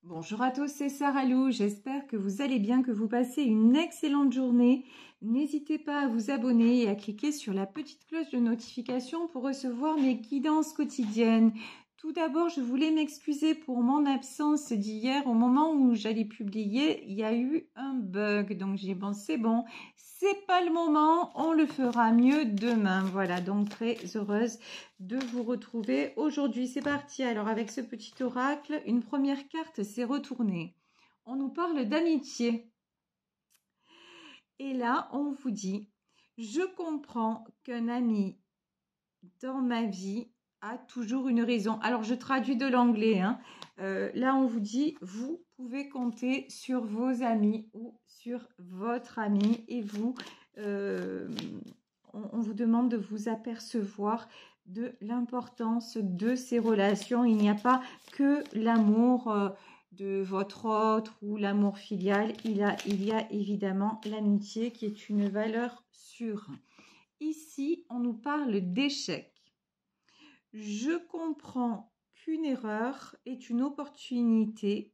Bonjour à tous, c'est Sarah Lou. J'espère que vous allez bien, que vous passez une excellente journée. N'hésitez pas à vous abonner et à cliquer sur la petite cloche de notification pour recevoir mes guidances quotidiennes. Tout d'abord, je voulais m'excuser pour mon absence d'hier. Au moment où j'allais publier, il y a eu un bug. Donc j'ai dit, bon, c'est pas le moment, on le fera mieux demain. Voilà, donc très heureuse de vous retrouver aujourd'hui. C'est parti. Alors avec ce petit oracle, une première carte s'est retournée. On nous parle d'amitié. Et là, on vous dit, je comprends qu'un ami dans ma vie a toujours une raison. Alors, je traduis de l'anglais. Là, on vous dit, vous pouvez compter sur vos amis ou sur votre ami et vous, on vous demande de vous apercevoir de l'importance de ces relations. Il n'y a pas que l'amour de votre autre ou l'amour filial. Il y a évidemment l'amitié qui est une valeur sûre. Ici, on nous parle d'échec. Je comprends qu'une erreur est une opportunité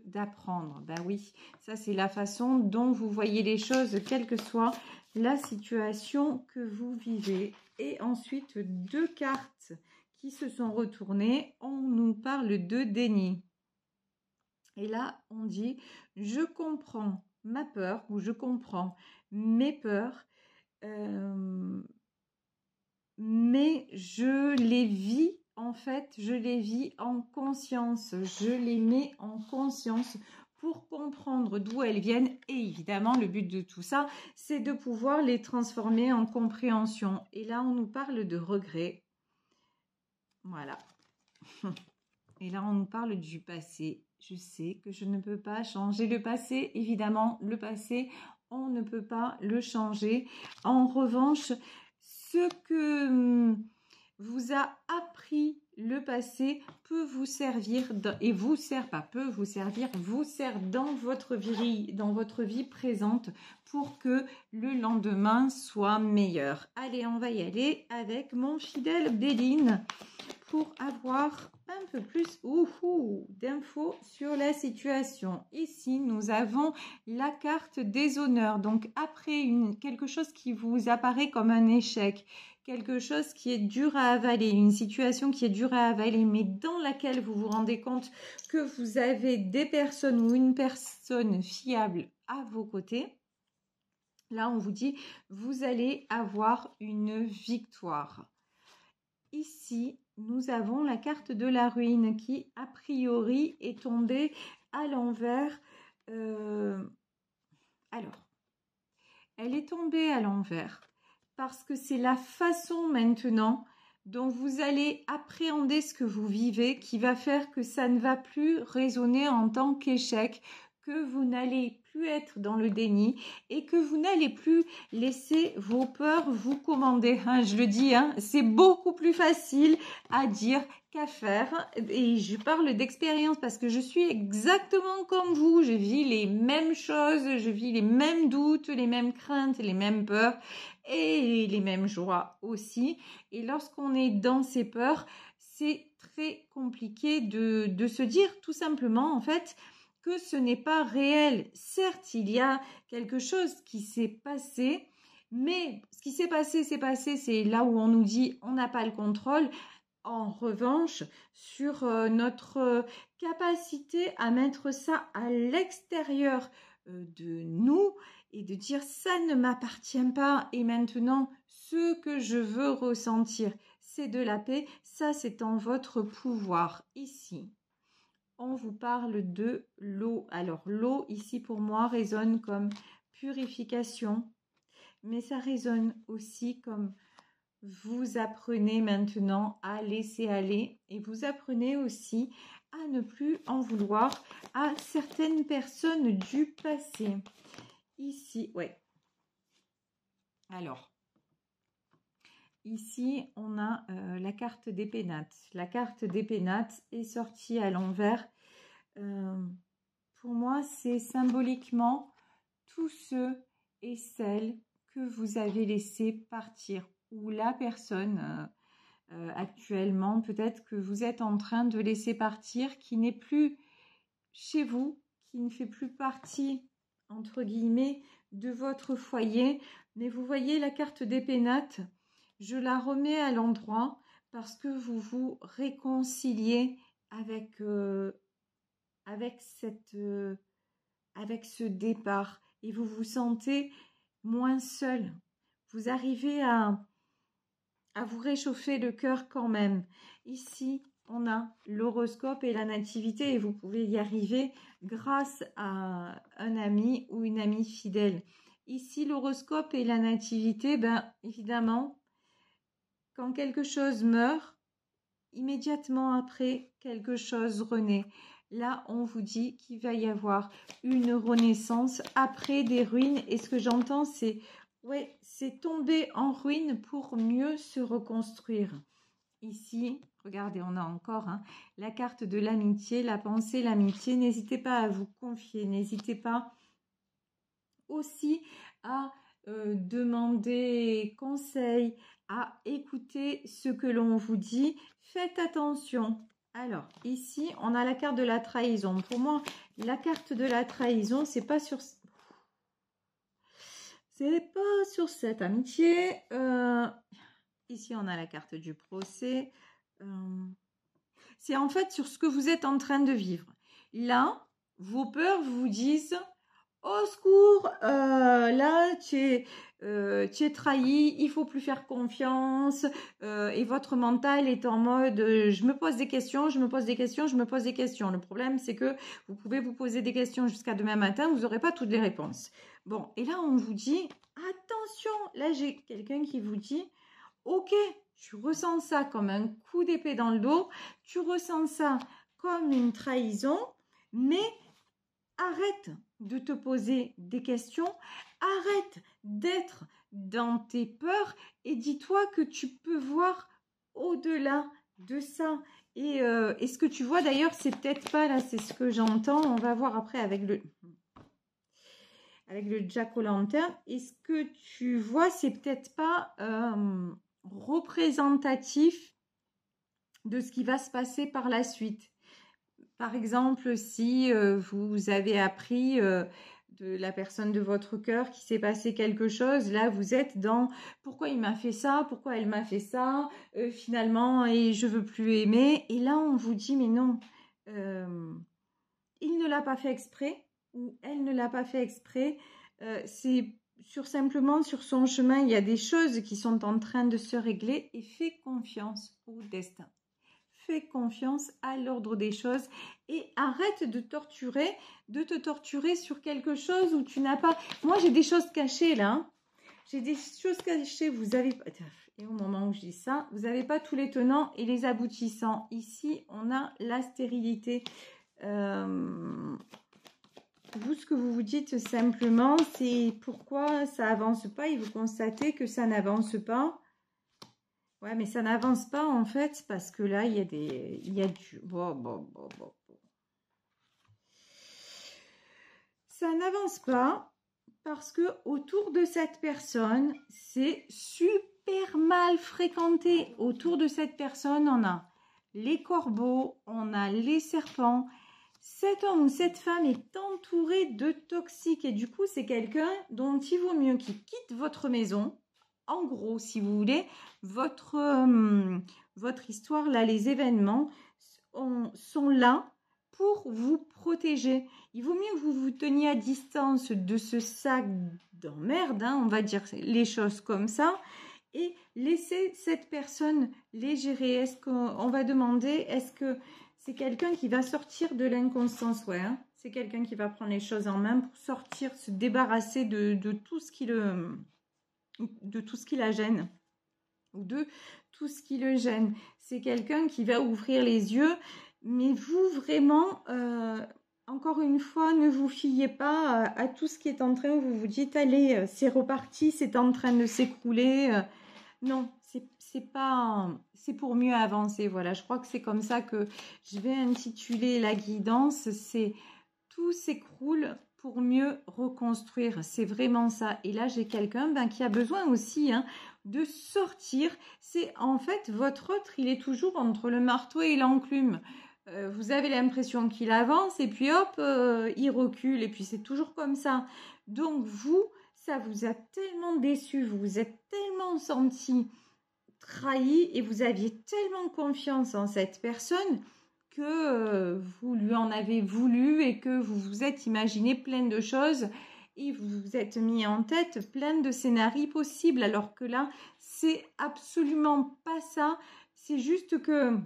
d'apprendre. Ben oui, ça c'est la façon dont vous voyez les choses, quelle que soit la situation que vous vivez. Et ensuite, deux cartes qui se sont retournées. On nous parle de déni. Et là, on dit, je comprends ma peur ou je comprends mes peurs. Mais je les vis, en fait, je les vis en conscience. Je les mets en conscience pour comprendre d'où elles viennent. Et évidemment, le but de tout ça, c'est de pouvoir les transformer en compréhension. Et là, on nous parle de regret. Voilà. Et là, on nous parle du passé. Je sais que je ne peux pas changer le passé. Évidemment, le passé, on ne peut pas le changer. En revanche, ce que vous a appris le passé peut vous servir et vous sert dans votre vie présente pour que le lendemain soit meilleur. Allez, on va y aller avec mon fidèle Béline pour avoir un peu plus d'infos sur la situation. Ici, nous avons la carte des honneurs. Donc, après quelque chose qui vous apparaît comme un échec, quelque chose qui est dur à avaler, une situation qui est dure à avaler, mais dans laquelle vous vous rendez compte que vous avez des personnes ou une personne fiable à vos côtés. Là, on vous dit, vous allez avoir une victoire. Ici, nous avons la carte de la ruine qui, a priori, est tombée à l'envers. Alors, elle est tombée à l'envers parce que c'est la façon maintenant dont vous allez appréhender ce que vous vivez qui va faire que ça ne va plus résonner en tant qu'échec, que vous n'allez plus être dans le déni et que vous n'allez plus laisser vos peurs vous commander. Je le dis, c'est beaucoup plus facile à dire qu'à faire. Et je parle d'expérience parce que je suis exactement comme vous. Je vis les mêmes choses, je vis les mêmes doutes, les mêmes craintes, les mêmes peurs et les mêmes joies aussi. Et lorsqu'on est dans ces peurs, c'est très compliqué de se dire tout simplement, en fait, que ce n'est pas réel. Certes, il y a quelque chose qui s'est passé, mais ce qui s'est passé, c'est là où on nous dit on n'a pas le contrôle. En revanche, sur notre capacité à mettre ça à l'extérieur de nous et de dire ça ne m'appartient pas et maintenant ce que je veux ressentir, c'est de la paix. Ça, c'est en votre pouvoir ici. On vous parle de l'eau. Alors, l'eau, ici, pour moi, résonne comme purification, mais ça résonne aussi comme vous apprenez maintenant à laisser aller et vous apprenez aussi à ne plus en vouloir à certaines personnes du passé. Ici, ouais. Alors, ici, on a la carte des pénates. La carte des pénates est sortie à l'envers. Pour moi, c'est symboliquement tous ceux et celles que vous avez laissés partir ou la personne actuellement, peut-être que vous êtes en train de laisser partir, qui n'est plus chez vous, qui ne fait plus partie, entre guillemets, de votre foyer. Mais vous voyez la carte des pénates, je la remets à l'endroit parce que vous vous réconciliez avec, avec ce départ et vous vous sentez moins seul. Vous arrivez à vous réchauffer le cœur quand même. Ici, on a l'horoscope et la nativité et vous pouvez y arriver grâce à un ami ou une amie fidèle. Ici, l'horoscope et la nativité, ben évidemment, quand quelque chose meurt, immédiatement après, quelque chose renaît. Là, on vous dit qu'il va y avoir une renaissance après des ruines. Et ce que j'entends, c'est ouais, c'est tomber en ruine pour mieux se reconstruire. Ici, regardez, on a encore la carte de l'amitié, la pensée, l'amitié. N'hésitez pas à vous confier, n'hésitez pas aussi à demander conseil, à écouter ce que l'on vous dit. Faites attention. Alors, ici, on a la carte de la trahison. Pour moi, la carte de la trahison, c'est pas sur cette amitié. Ici, on a la carte du procès. C'est en fait sur ce que vous êtes en train de vivre. Là, vos peurs vous disent « Au secours, là, tu es trahi, il faut plus faire confiance. » Et votre mental est en mode « Je me pose des questions, je me pose des questions, je me pose des questions. » Le problème, c'est que vous pouvez vous poser des questions jusqu'à demain matin, vous n'aurez pas toutes les réponses. Bon, et là, on vous dit « Attention !» Là, j'ai quelqu'un qui vous dit « Ok, tu ressens ça comme un coup d'épée dans le dos, tu ressens ça comme une trahison, mais arrête de te poser des questions, arrête d'être dans tes peurs et dis-toi que tu peux voir au-delà de ça. Et ce que tu vois d'ailleurs, c'est peut-être pas là, c'est ce que j'entends, on va voir après avec le Jack-o'-lanterne. Et ce que tu vois, c'est peut-être pas représentatif de ce qui va se passer par la suite. Par exemple, si vous avez appris de la personne de votre cœur qu'il s'est passé quelque chose, là vous êtes dans pourquoi il m'a fait ça, pourquoi elle m'a fait ça, finalement et je veux plus aimer. Et là on vous dit mais non, il ne l'a pas fait exprès ou elle ne l'a pas fait exprès. C'est simplement sur son chemin, il y a des choses qui sont en train de se régler et fais confiance au destin. Fais confiance à l'ordre des choses et arrête de te torturer sur quelque chose où tu n'as pas... Moi, j'ai des choses cachées là. J'ai des choses cachées. Vous avez... Et au moment où je dis ça, vous n'avez pas tous les tenants et les aboutissants. Ici, on a la stérilité. Vous, ce que vous vous dites simplement, c'est pourquoi ça avance pas et vous constatez que ça n'avance pas. Ouais, mais ça n'avance pas en fait parce que là, il y a du... Bon. Ça n'avance pas parce que autour de cette personne, c'est super mal fréquenté. Autour de cette personne, on a les corbeaux, on a les serpents. Cet homme ou cette femme est entouré de toxiques et du coup, c'est quelqu'un dont il vaut mieux qu'il quitte votre maison. En gros, si vous voulez, votre histoire, là, les événements sont là pour vous protéger. Il vaut mieux que vous vous teniez à distance de ce sac d'emmerde, on va dire les choses comme ça, et laisser cette personne les gérer. Est-ce qu'on va demander, est-ce que c'est quelqu'un qui va sortir de l'inconstance? Ouais, c'est quelqu'un qui va prendre les choses en main pour sortir, se débarrasser de tout ce qui la gêne ou de tout ce qui le gêne. C'est quelqu'un qui va ouvrir les yeux, mais vous vraiment, encore une fois, ne vous fiez pas à tout ce qui est en train, vous vous dites, allez, c'est reparti, c'est en train de s'écrouler. Non, c'est pas, c'est pour mieux avancer. Voilà, je crois que c'est comme ça que je vais intituler la guidance, c'est tout s'écroule pour mieux reconstruire, c'est vraiment ça. Et là, j'ai quelqu'un qui a besoin aussi de sortir. C'est en fait, votre autre, il est toujours entre le marteau et l'enclume. vous avez l'impression qu'il avance et puis hop, il recule et puis c'est toujours comme ça. Donc vous, ça vous a tellement déçu, vous vous êtes tellement senti trahi et vous aviez tellement confiance en cette personne que vous lui en avez voulu et que vous vous êtes imaginé plein de choses et vous vous êtes mis en tête plein de scénarios possibles alors que là, c'est absolument pas ça. C'est juste que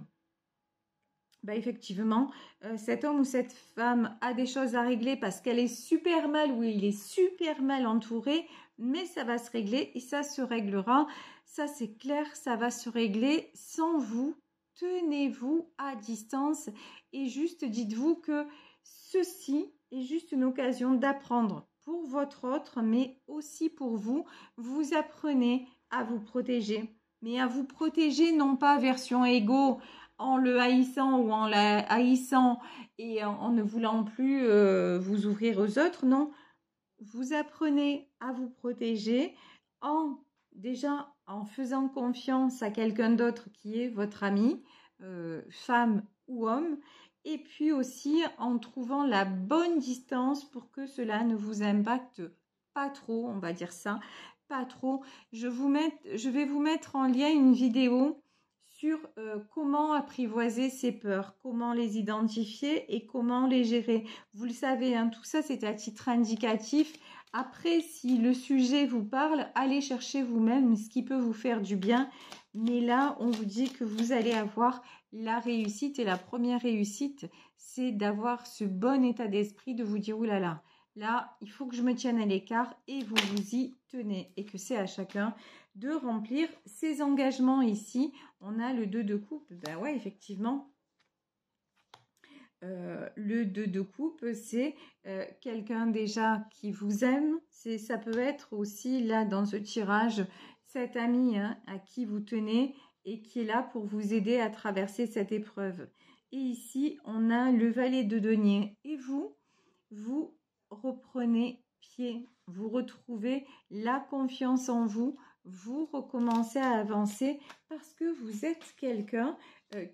effectivement, cet homme ou cette femme a des choses à régler parce qu'elle est super mal ou il est super mal entouré, mais ça va se régler et ça se réglera. Ça, c'est clair, ça va se régler sans vous. Tenez-vous à distance et juste dites-vous que ceci est juste une occasion d'apprendre pour votre autre, mais aussi pour vous. Vous apprenez à vous protéger, mais à vous protéger non pas version égo, en le haïssant ou en la haïssant et en ne voulant plus vous ouvrir aux autres, non. Vous apprenez à vous protéger déjà en faisant confiance à quelqu'un d'autre qui est votre ami, femme ou homme, et puis aussi en trouvant la bonne distance pour que cela ne vous impacte pas trop, on va dire ça, pas trop. Je vais vous mettre en lien une vidéo sur comment apprivoiser ses peurs, comment les identifier et comment les gérer. Vous le savez, hein, tout ça c'est à titre indicatif. Après, si le sujet vous parle, allez chercher vous-même ce qui peut vous faire du bien. Mais là, on vous dit que vous allez avoir la réussite et la première réussite, c'est d'avoir ce bon état d'esprit de vous dire « oulala, là, il faut que je me tienne à l'écart » et vous vous y tenez. Et que c'est à chacun de remplir ses engagements ici. On a le 2 de coupe. Ben ouais, effectivement. Le 2 de coupe, c'est quelqu'un déjà qui vous aime. Ça peut être aussi là dans ce tirage, cet ami à qui vous tenez et qui est là pour vous aider à traverser cette épreuve. Et ici, on a le valet de denier. Et vous reprenez pied. Vous retrouvez la confiance en vous. Vous recommencez à avancer parce que vous êtes quelqu'un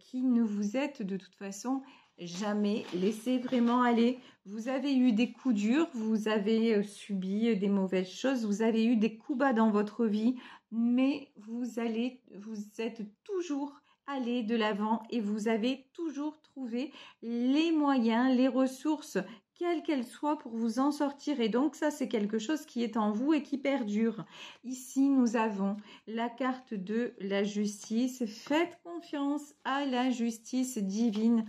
qui ne vous êtes de toute façon jamais laissé vraiment aller. Vous avez eu des coups durs, vous avez subi des mauvaises choses, vous avez eu des coups bas dans votre vie, mais vous êtes toujours allé de l'avant et vous avez toujours trouvé les moyens, les ressources, quelles qu'elles soient, pour vous en sortir. Et donc ça, c'est quelque chose qui est en vous et qui perdure. Ici, nous avons la carte de la justice. Faites confiance à la justice divine.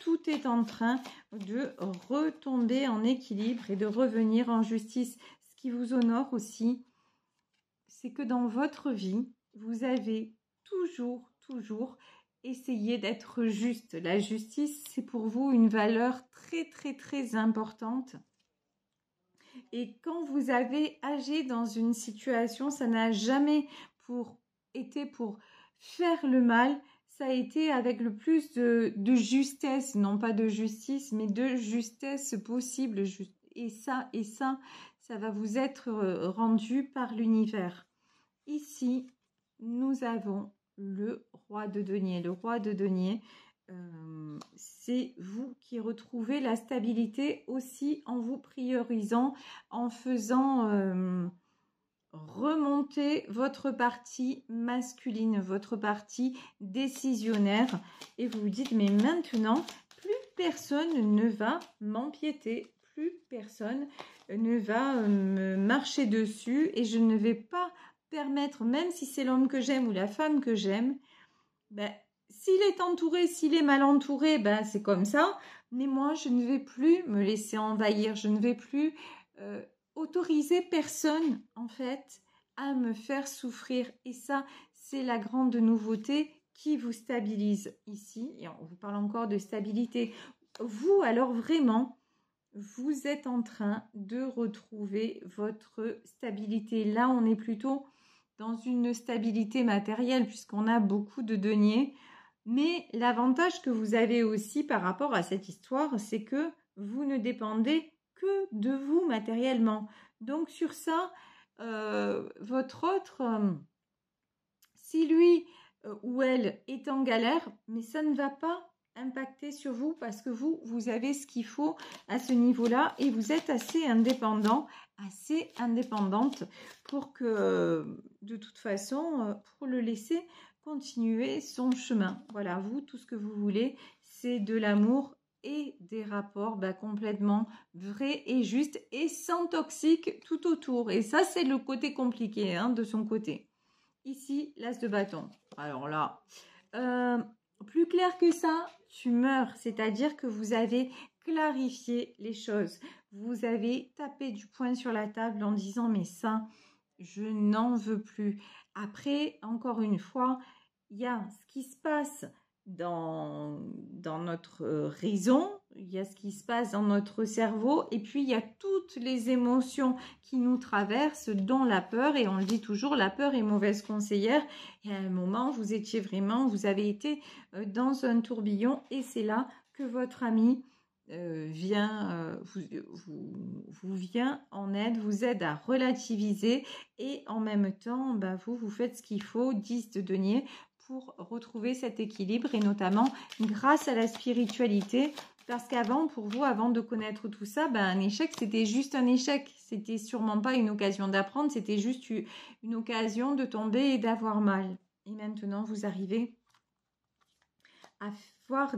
Tout est en train de retomber en équilibre et de revenir en justice. Ce qui vous honore aussi, c'est que dans votre vie, vous avez toujours essayé d'être juste. La justice, c'est pour vous une valeur très importante. Et quand vous avez agi dans une situation, ça n'a jamais été pour faire le mal, ça a été avec le plus de justesse, non pas de justice, mais de justesse possible. Et ça, ça va vous être rendu par l'univers. Ici, nous avons le roi de denier. Le roi de denier, c'est vous qui retrouvez la stabilité aussi en vous priorisant, en faisant remonter votre partie masculine, votre partie décisionnaire. Et vous vous dites, mais maintenant, plus personne ne va m'empiéter, plus personne ne va me marcher dessus et je ne vais pas permettre, même si c'est l'homme que j'aime ou la femme que j'aime, s'il est entouré, s'il est mal entouré, c'est comme ça. Mais moi, je ne vais plus me laisser envahir. Je ne vais plus autoriser personne, en fait, à me faire souffrir. Et ça, c'est la grande nouveauté qui vous stabilise ici. Et on vous parle encore de stabilité. Vous, alors vraiment, vous êtes en train de retrouver votre stabilité. Là, on est plutôt dans une stabilité matérielle puisqu'on a beaucoup de deniers. Mais l'avantage que vous avez aussi par rapport à cette histoire, c'est que vous ne dépendez que de vous matériellement. Donc sur ça, votre autre, si lui ou elle est en galère, mais ça ne va pas impacter sur vous parce que vous avez ce qu'il faut à ce niveau-là et vous êtes assez indépendant, assez indépendante pour que, de toute façon, pour le laisser continuer son chemin. Voilà, vous, tout ce que vous voulez, c'est de l'amour et des rapports complètement vrais et justes et sans toxique tout autour. Et ça, c'est le côté compliqué de son côté. Ici, l'as de bâton. Alors là, plus clair que ça, tu meurs. C'est-à-dire que vous avez clarifié les choses. Vous avez tapé du poing sur la table en disant « mais ça, je n'en veux plus ». Après, encore une fois, il y a ce qui se passe dans notre raison, il y a ce qui se passe dans notre cerveau et puis il y a toutes les émotions qui nous traversent, dont la peur, et on le dit toujours, la peur est mauvaise conseillère. Et à un moment, vous avez été dans un tourbillon et c'est là que votre ami vous vient en aide, vous aide à relativiser et en même temps, vous faites ce qu'il faut, 10 de denier, pour retrouver cet équilibre et notamment grâce à la spiritualité. Parce qu'avant, pour vous, avant de connaître tout ça, un échec, c'était juste un échec. C'était sûrement pas une occasion d'apprendre, c'était juste une occasion de tomber et d'avoir mal. Et maintenant, vous arrivez à voir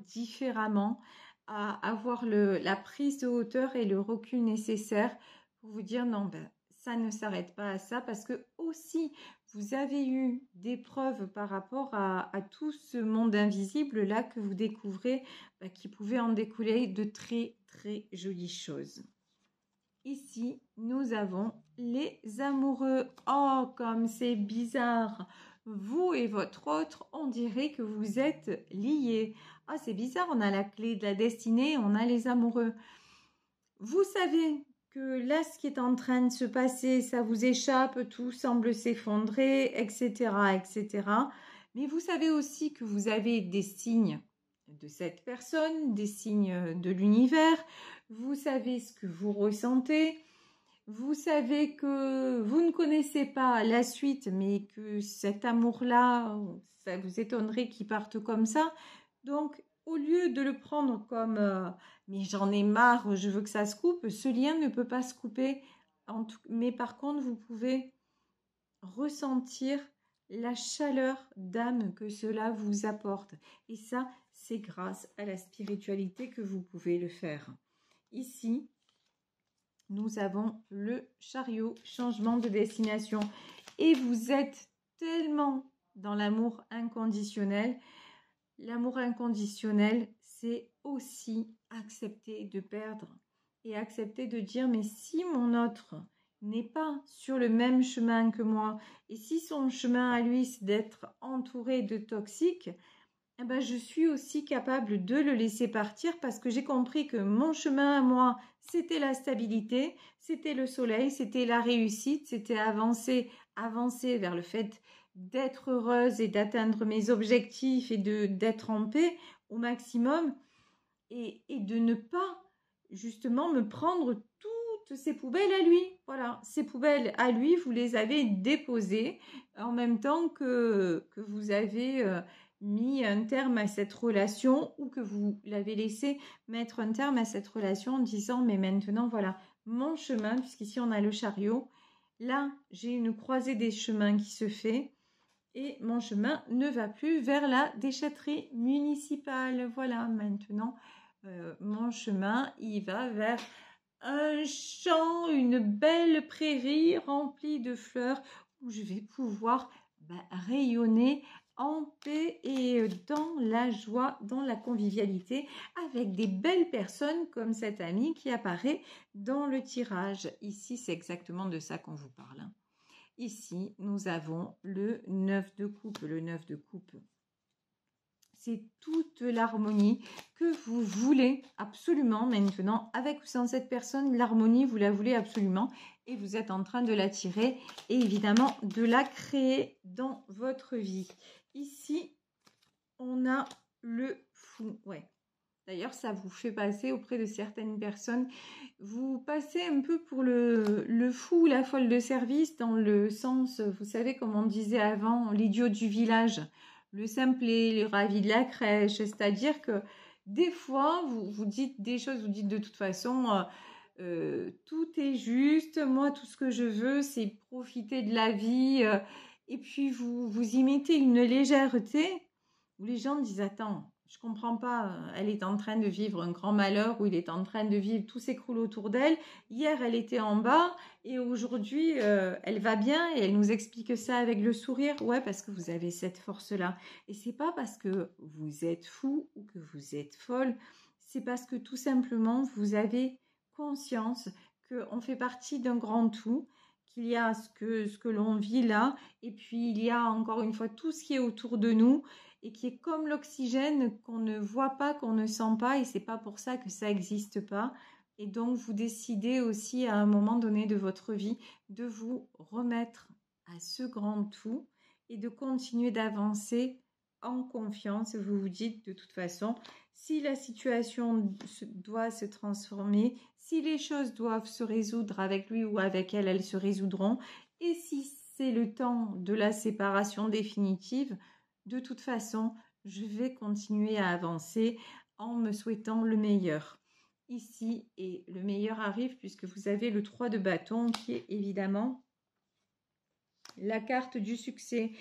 différemment, à avoir la prise de hauteur et le recul nécessaire pour vous dire non, ça ne s'arrête pas à ça parce que aussi vous avez eu des preuves par rapport à tout ce monde invisible là que vous découvrez qui pouvait en découler de très très jolies choses. Ici, nous avons les amoureux. Oh, comme c'est bizarre! Vous et votre autre, on dirait que vous êtes liés. Ah, c'est bizarre, on a la clé de la destinée, on a les amoureux. Vous savez que là, ce qui est en train de se passer, ça vous échappe, tout semble s'effondrer, etc., etc. Mais vous savez aussi que vous avez des signes de cette personne, des signes de l'univers. Vous savez ce que vous ressentez. Vous savez que vous ne connaissez pas la suite, mais que cet amour-là, ça vous étonnerait qu'il parte comme ça. Donc, au lieu de le prendre comme mais j'en ai marre, je veux que ça se coupe, ce lien ne peut pas se couper. Mais par contre, vous pouvez ressentir la chaleur d'âme que cela vous apporte. Et ça, c'est grâce à la spiritualité que vous pouvez le faire. Ici, nous avons le chariot, changement de destination. Et vous êtes tellement dans l'amour inconditionnel. L'amour inconditionnel, c'est aussi accepter de perdre et accepter de dire, mais si mon autre n'est pas sur le même chemin que moi, et si son chemin à lui, c'est d'être entouré de toxiques, je suis aussi capable de le laisser partir parce que j'ai compris que mon chemin à moi, c'était la stabilité, c'était le soleil, c'était la réussite, c'était avancer vers le fait d'être heureuse et d'atteindre mes objectifs et d'être en paix au maximum et de ne pas justement me prendre toutes ces poubelles à lui. Voilà, ces poubelles à lui, vous les avez déposées en même temps que vous avez mis un terme à cette relation ou que vous l'avez laissé mettre un terme à cette relation en disant mais maintenant voilà mon chemin, puisqu'ici on a le chariot, là j'ai une croisée des chemins qui se fait et mon chemin ne va plus vers la déchetterie municipale. Voilà, maintenant mon chemin il va vers un champ, une belle prairie remplie de fleurs où je vais pouvoir rayonner en paix et dans la joie, dans la convivialité, avec des belles personnes comme cette amie qui apparaît dans le tirage. Ici, c'est exactement de ça qu'on vous parle. Ici, nous avons le 9 de coupe. Le 9 de coupe, c'est toute l'harmonie que vous voulez absolument maintenant. Avec ou sans cette personne, l'harmonie, vous la voulez absolument. Et vous êtes en train de l'attirer et évidemment de la créer dans votre vie. Ici, on a le fou. Ouais. D'ailleurs, ça vous fait passer auprès de certaines personnes. Vous passez un peu pour le fou ou la folle de service dans le sens, vous savez, comme on disait avant, l'idiot du village. le simplet, le ravi de la crèche. C'est-à-dire que des fois, vous dites des choses, vous dites de toute façon, tout est juste. Moi, tout ce que je veux, c'est profiter de la vie. Et puis, vous y mettez une légèreté où les gens disent, attends, je comprends pas, elle est en train de vivre un grand malheur ou il est en train de vivre, tout s'écroule autour d'elle. Hier, elle était en bas et aujourd'hui, elle va bien et elle nous explique ça avec le sourire. Ouais, parce que vous avez cette force-là. Et c'est pas parce que vous êtes fou ou que vous êtes folle, c'est parce que tout simplement, vous avez conscience qu'on fait partie d'un grand tout, qu'il y a ce que l'on vit là, et puis il y a encore une fois tout ce qui est autour de nous, et qui est comme l'oxygène qu'on ne voit pas, qu'on ne sent pas, et c'est pas pour ça que ça n'existe pas. Et donc vous décidez aussi à un moment donné de votre vie de vous remettre à ce grand tout et de continuer d'avancer en confiance. Vous vous dites de toute façon, si la situation doit se transformer, si les choses doivent se résoudre avec lui ou avec elle, elles se résoudront. Et si c'est le temps de la séparation définitive, de toute façon, je vais continuer à avancer en me souhaitant le meilleur. Ici, et le meilleur arrive puisque vous avez le 3 de bâton qui est évidemment la carte du succès.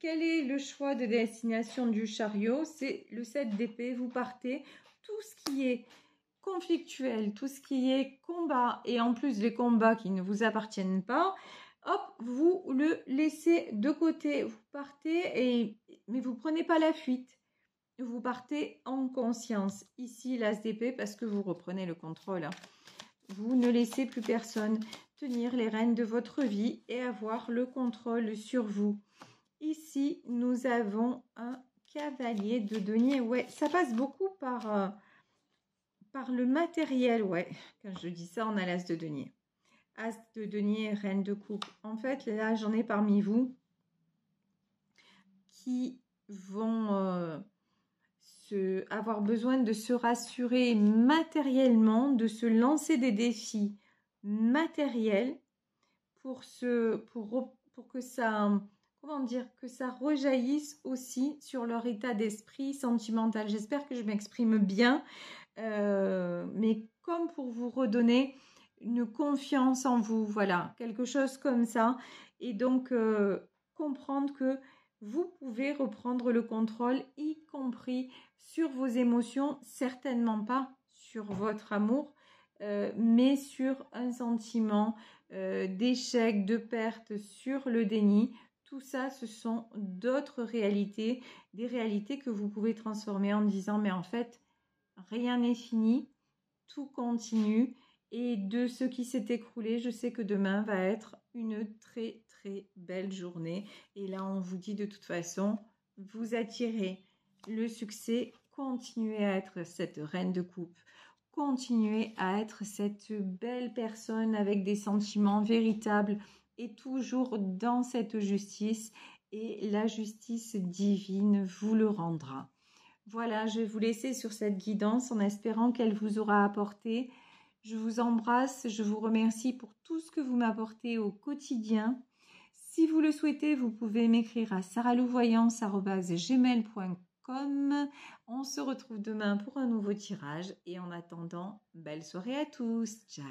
Quel est le choix de destination du chariot? C'est le 7 d'épée. Vous partez. Tout ce qui est conflictuel, tout ce qui est combat, et en plus les combats qui ne vous appartiennent pas, hop, vous le laissez de côté. Vous partez, mais vous ne prenez pas la fuite. Vous partez en conscience. Ici, l'as d'épée, parce que vous reprenez le contrôle. Vous ne laissez plus personne tenir les rênes de votre vie et avoir le contrôle sur vous. Ici, nous avons un cavalier de denier. Ouais, ça passe beaucoup par le matériel. Ouais, quand je dis ça, on a l'as de denier. As de denier, reine de coupe. En fait, là, j'en ai parmi vous qui vont avoir besoin de se rassurer matériellement, de se lancer des défis matériels pour que ça, comment dire, que ça rejaillisse aussi sur leur état d'esprit sentimental. J'espère que je m'exprime bien, mais comme pour vous redonner une confiance en vous, voilà, quelque chose comme ça. Et donc, comprendre que vous pouvez reprendre le contrôle, y compris sur vos émotions, certainement pas sur votre amour, mais sur un sentiment d'échec, de perte, sur le déni. Tout ça, ce sont d'autres réalités, des réalités que vous pouvez transformer en disant, mais en fait, rien n'est fini, tout continue. Et de ce qui s'est écroulé, je sais que demain va être une très très belle journée. Et là, on vous dit de toute façon, vous attirez le succès, continuez à être cette reine de coupe, continuez à être cette belle personne avec des sentiments véritables et toujours dans cette justice. Et la justice divine vous le rendra. Voilà, je vais vous laisser sur cette guidance en espérant qu'elle vous aura apporté. Je vous embrasse, je vous remercie pour tout ce que vous m'apportez au quotidien. Si vous le souhaitez, vous pouvez m'écrire à saralouvoyance@gmail.com. On se retrouve demain pour un nouveau tirage et en attendant, belle soirée à tous. Ciao.